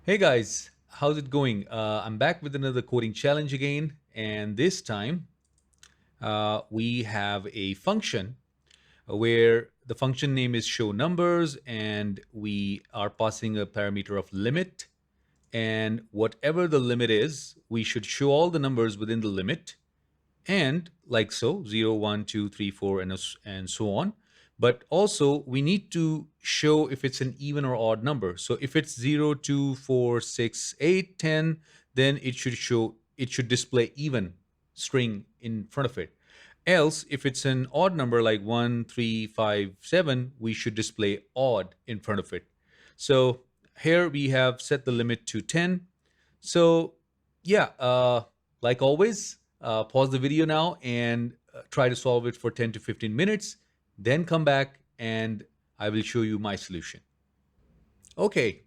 Hey guys, how's it going? I'm back with another coding challenge again, and this time we have a function where the function name is show numbers, and we are passing a parameter of limit. And whatever the limit is, we should show all the numbers within the limit, and like so 0, 1, 2, 3, 4, and so on. But also we need to show if it's an even or odd number. So if it's 0, 2, 4, 6, 8, 10, then it should display even string in front of it. Else if it's an odd number like 1, 3, 5, 7, we should display odd in front of it. So here we have set the limit to 10. So yeah, like always, pause the video now and try to solve it for 10 to 15 minutes. Then come back and I will show you my solution. Okay,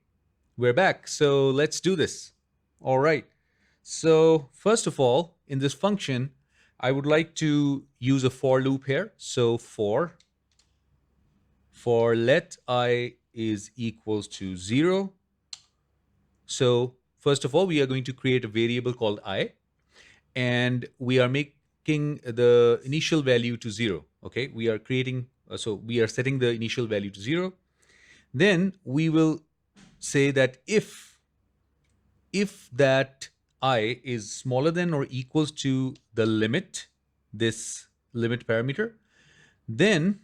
we're back. So let's do this. All right. So first of all, in this function, I would like to use a for loop here. So for let I is equals to 0. So first of all, we are going to create a variable called I, and we are making the initial value to 0. Okay, we are creating, so we are setting the initial value to 0. Then we will say that if that I is smaller than or equals to the limit, this limit parameter, then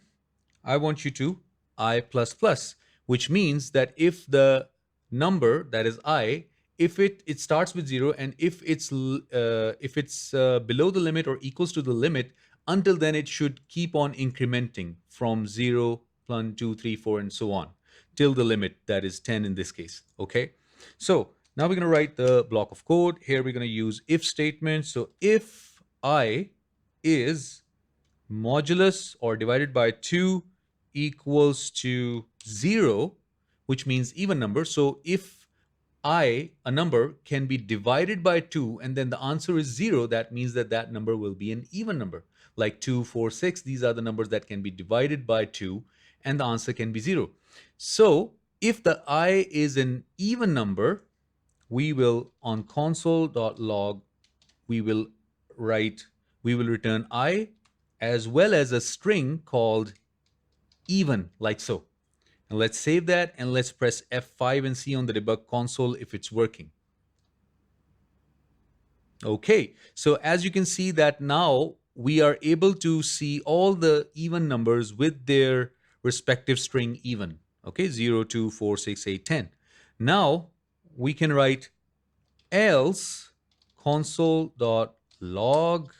I want you to I plus plus, which means that if the number that is I, if it starts with 0, and if it's below the limit or equals to the limit, until then it should keep on incrementing from 0, 1, 2, 3, 4, and so on till the limit, that is 10 in this case. Okay, so now we're going to write the block of code. Here we're going to use if statement. So if I is modulus or divided by 2 equals to 0, which means even number. So if a number can be divided by 2 and then the answer is 0, that means that that number will be an even number. Like 2, 4, 6, these are the numbers that can be divided by 2 and the answer can be 0. So if the I is an even number, we will on console.log, we will return I as well as a string called even, like so. And let's save that and let's press F5 and see on the debug console if it's working. Okay, so as you can see that now we are able to see all the even numbers with their respective string even. Okay, 0, 2, 4, 6, 8, 10. Now we can write else console.log,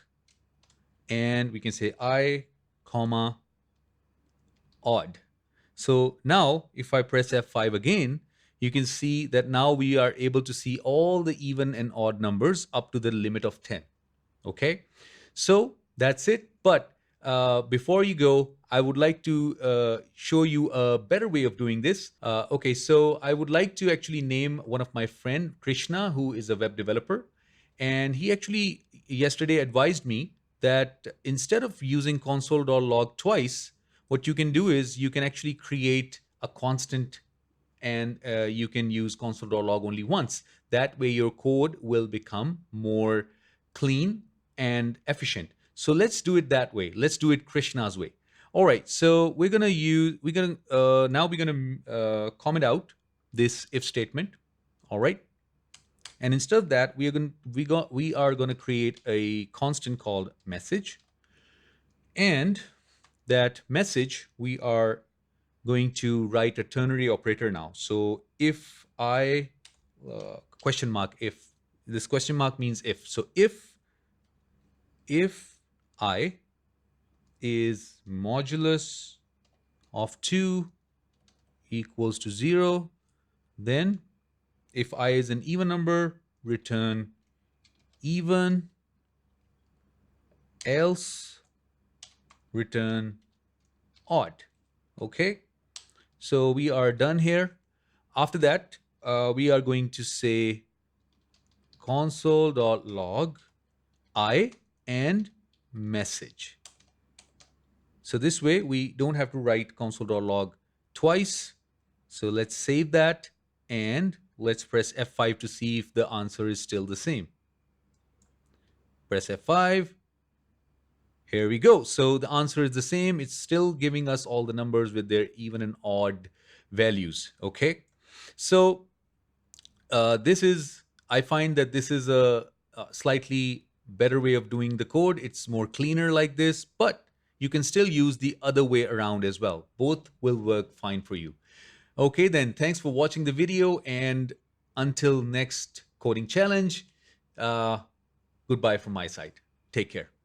and we can say I, comma, odd. So now if I press F5 again, you can see that now we are able to see all the even and odd numbers up to the limit of 10. Okay, so that's it. But before you go, I would like to show you a better way of doing this. Okay, so I would like to actually name one of my friend, Krishna, who is a web developer. And he actually yesterday advised me that instead of using console.log twice, what you can do is you can actually create a constant, and you can use console.log only once. That way your code will become more clean and efficient. So let's do it that way. Let's do it Krishna's way. All right, so now we're gonna comment out this if statement. All right, and instead of that, we are gonna create a constant called message, and that message we are going to write a ternary operator now. So if I question mark if, this question mark means if. So if I is modulus of 2 equals to 0, then if I is an even number, return even, else return odd. Okay, so we are done here. After that, we are going to say console.log I and message. So this way we don't have to write console.log twice. So let's save that and Let's press F5 to see if the answer is still the same. Press F5. Here we go. So the answer is the same. It's still giving us all the numbers with their even and odd values. Okay. So I find that this is a slightly better way of doing the code. It's more cleaner like this, but you can still use the other way around as well. Both will work fine for you. Okay, then thanks for watching the video, and until next coding challenge, uh, goodbye from my side. Take care.